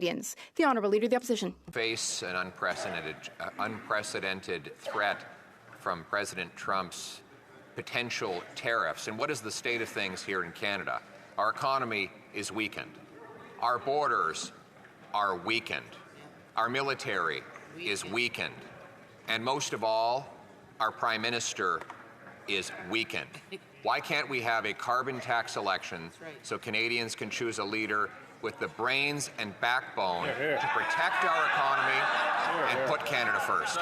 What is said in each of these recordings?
The Honourable Leader of the Opposition. Face an unprecedented threat from President Trump's potential tariffs. And what is the state of things here in Canada? Our economy is weakened. Our borders are weakened. Our military is weakened. And most of all, our Prime Minister is weakened. Why can't we have a carbon tax election so Canadians can choose a leader with the brains and backbone to protect our economy and put Canada first?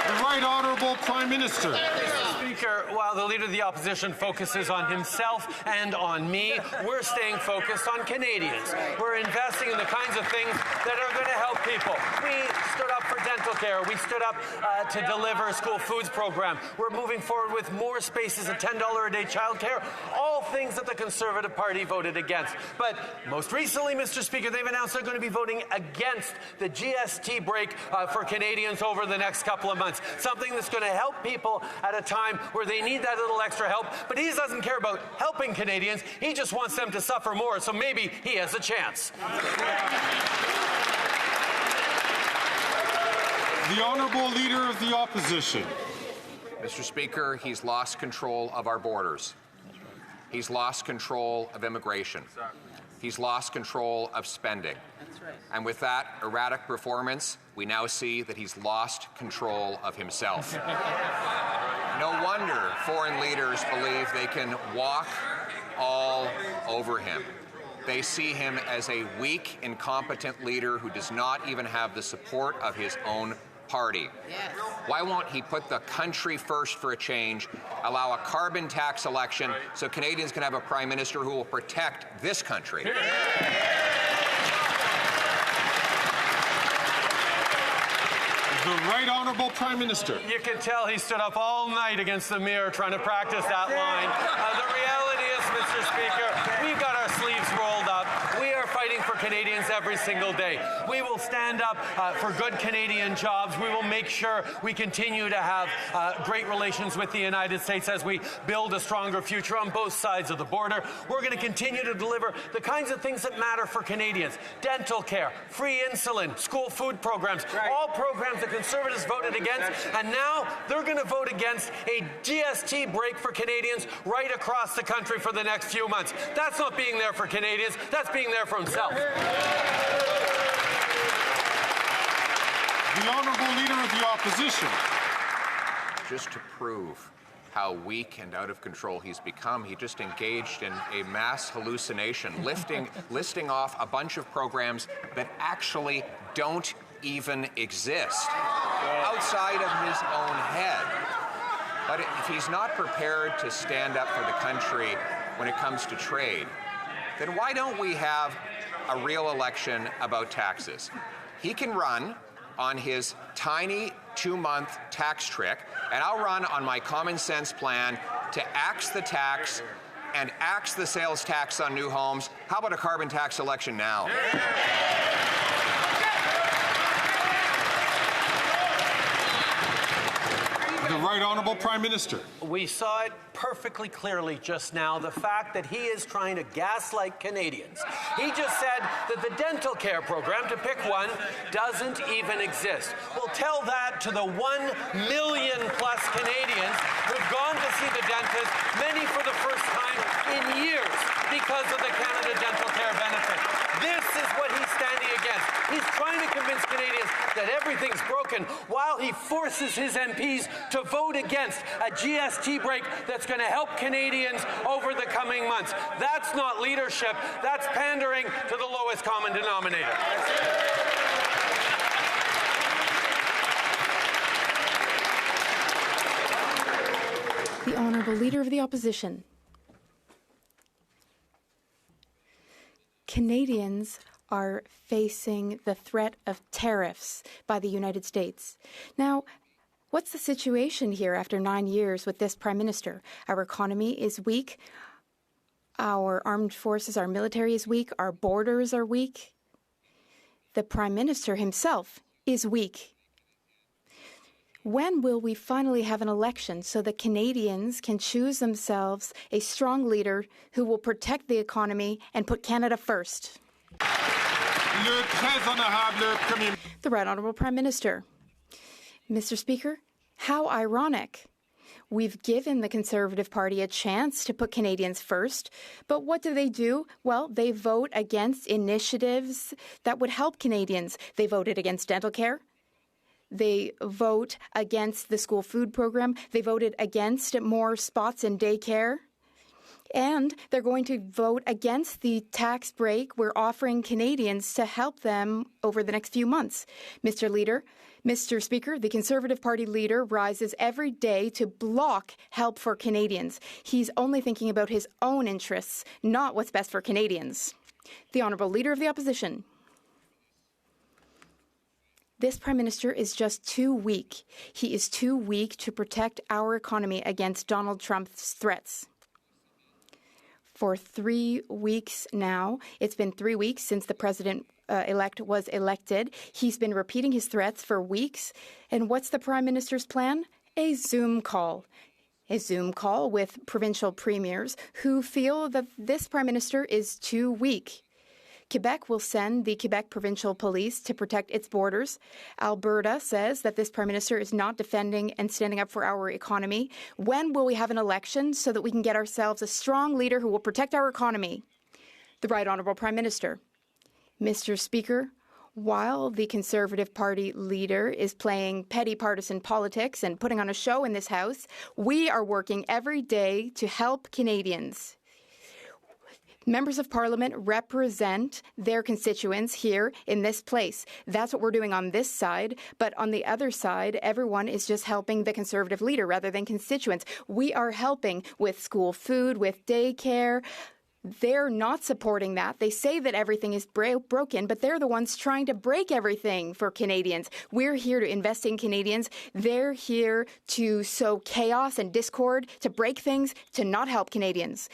The Right Honourable Prime Minister. Speaker, while the Leader of the Opposition focuses on himself and on me, we're staying focused on Canadians. We're investing in the kinds of things that are going to help people. We stood up for dental care. We stood up to deliver a school foods program. We're moving forward with more spaces at $10 a day childcare, all things that the Conservative Party voted against. But most recently, Mr. Speaker, they've announced they're going to be voting against the GST break for Canadians over the next couple of months, something that's going to help people at a time where they need that little extra help. But he doesn't care about helping Canadians. He just wants them to suffer more, so maybe he has a chance. The Honourable Leader of the Opposition. Mr. Speaker, he's lost control of our borders. He's lost control of immigration. He's lost control of spending. And with that erratic performance, we now see that he's lost control of himself. No wonder foreign leaders believe they can walk all over him. They see him as a weak, incompetent leader who does not even have the support of his own party. Yes. Why won't he put the country first for a change, allow a carbon tax election so Canadians can have a Prime Minister who will protect this country? The Right Honourable Prime Minister. You can tell he stood up all night against the mirror trying to practice that line. The reality is, Mr. Speaker, we've got our sleeves rolled up. We are fighting for Canadians every single day. We will stand up for good Canadian jobs. We will make sure we continue to have great relations with the United States as we build a stronger future on both sides of the border. We're going to continue to deliver the kinds of things that matter for Canadians. Dental care, free insulin, school food programs, all programs that Conservatives voted against, and now they're going to vote against a GST break for Canadians right across the country for the next few months. That's not being there for Canadians, that's being there for himself. The Honourable Leader of the Opposition. Just to prove how weak and out of control he's become, he just engaged in a mass hallucination, listing off a bunch of programs that actually don't even exist outside of his own head. But if he's not prepared to stand up for the country when it comes to trade, then why don't we have a real election about taxes? He can run on his tiny 2-month tax trick, and I'll run on my common sense plan to axe the tax and axe the sales tax on new homes. How about a carbon tax election now? The Right Honourable Prime Minister. We saw it perfectly clearly just now, the fact that he is trying to gaslight Canadians. He just said that the dental care program, to pick one, doesn't even exist. Well, tell that to the 1 million plus Canadians who've gone to see the dentist, many for the first time in years, because of the Canada Dental Care benefit. This is what he's standing against. He's trying to convince Canadians that everything's broken while he forces his MPs to vote against a GST break that's going to help Canadians over the coming months. That's not leadership. That's pandering to the lowest common denominator. The Honourable Leader of the Opposition. Canadians are facing the threat of tariffs by the United States. Now, what's the situation here after 9 years with this Prime Minister? Our economy is weak. Our armed forces, our military is weak. Our borders are weak. The Prime Minister himself is weak. When will we finally have an election so that Canadians can choose themselves a strong leader who will protect the economy and put Canada first? The Right Honourable Prime Minister. Mr. Speaker, how ironic. We've given the Conservative Party a chance to put Canadians first, but what do? Well, they vote against initiatives that would help Canadians. They voted against dental care. They vote against the school food program. They voted against more spots in daycare. And they're going to vote against the tax break we're offering Canadians to help them over the next few months. Mr. Speaker, the Conservative Party leader rises every day to block help for Canadians. He's only thinking about his own interests, not what's best for Canadians. The Honourable Leader of the Opposition. This Prime Minister is just too weak. He is too weak to protect our economy against Donald Trump's threats. For 3 weeks now, it's been 3 weeks since the President-elect was elected. He's been repeating his threats for weeks. And what's the Prime Minister's plan? A Zoom call. A Zoom call with provincial premiers who feel that this Prime Minister is too weak. Quebec will send the Quebec Provincial Police to protect its borders. Alberta says that this Prime Minister is not defending and standing up for our economy. When will we have an election so that we can get ourselves a strong leader who will protect our economy? The Right Honourable Prime Minister. Mr. Speaker, while the Conservative Party leader is playing petty partisan politics and putting on a show in this House, we are working every day to help Canadians. Members of Parliament represent their constituents here in this place. That's what we're doing on this side. But on the other side, everyone is just helping the Conservative leader rather than constituents. We are helping with school food, with daycare. They're not supporting that. They say that everything is broken, but they're the ones trying to break everything for Canadians. We're here to invest in Canadians. They're here to sow chaos and discord, to break things, to not help Canadians.